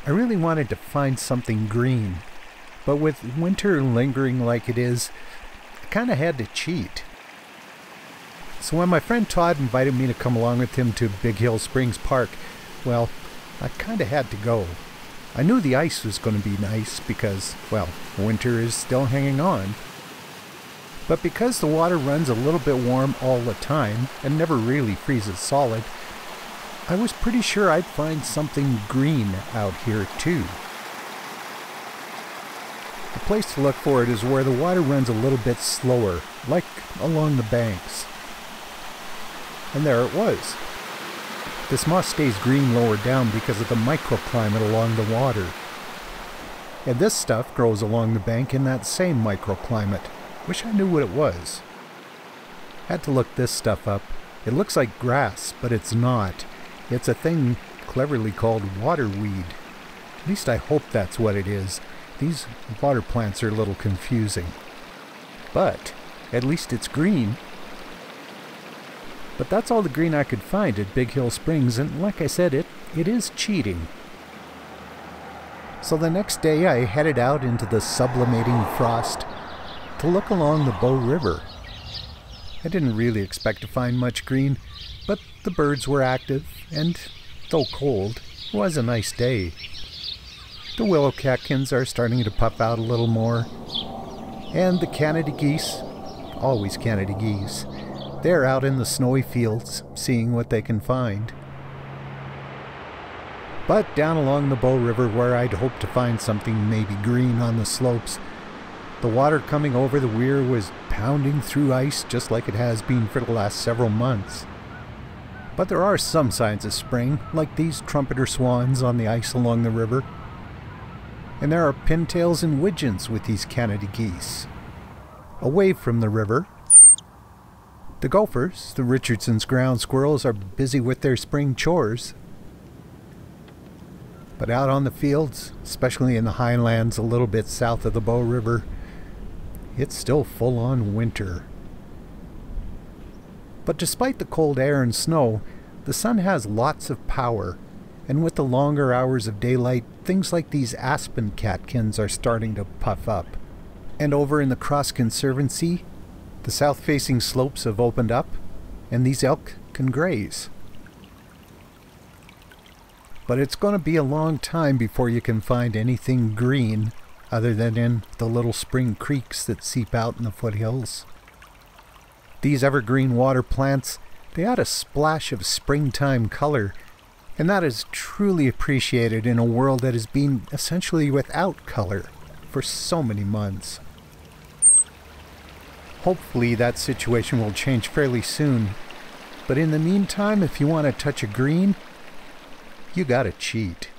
I really wanted to find something green, but with winter lingering like it is, I kind of had to cheat. So when my friend Todd invited me to come along with him to Big Hill Springs Park, well, I kind of had to go. I knew the ice was going to be nice because, well, winter is still hanging on. But because the water runs a little bit warm all the time and never really freezes solid, I was pretty sure I'd find something green out here too. The place to look for it is where the water runs a little bit slower, like along the banks. And there it was. This moss stays green lower down because of the microclimate along the water. And this stuff grows along the bank in that same microclimate. Wish I knew what it was. Had to look this stuff up. It looks like grass, but it's not. It's a thing cleverly called waterweed. At least I hope that's what it is. These water plants are a little confusing. But at least it's green. But that's all the green I could find at Big Hill Springs, and like I said, it is cheating. So the next day I headed out into the sublimating frost to look along the Bow River. I didn't really expect to find much green, but the birds were active, and though cold, it was a nice day. The willow catkins are starting to puff out a little more, and the Canada geese, always Canada geese, they're out in the snowy fields, seeing what they can find. But down along the Bow River, where I'd hoped to find something maybe green on the slopes, the water coming over the weir was pounding through ice just like it has been for the last several months. But there are some signs of spring, like these trumpeter swans on the ice along the river. And there are pintails and widgeons with these Canada geese. Away from the river, the gophers, the Richardson's ground squirrels, are busy with their spring chores. But out on the fields, especially in the highlands a little bit south of the Bow River, it's still full-on winter. But despite the cold air and snow, the sun has lots of power, and with the longer hours of daylight, things like these aspen catkins are starting to puff up. And over in the Cross Conservancy, the south-facing slopes have opened up, and these elk can graze. But it's going to be a long time before you can find anything green other than in the little spring creeks that seep out in the foothills. These evergreen water plants, they add a splash of springtime color, and that is truly appreciated in a world that has been essentially without color for so many months. Hopefully that situation will change fairly soon, but in the meantime, if you want a touch of green, you gotta cheat.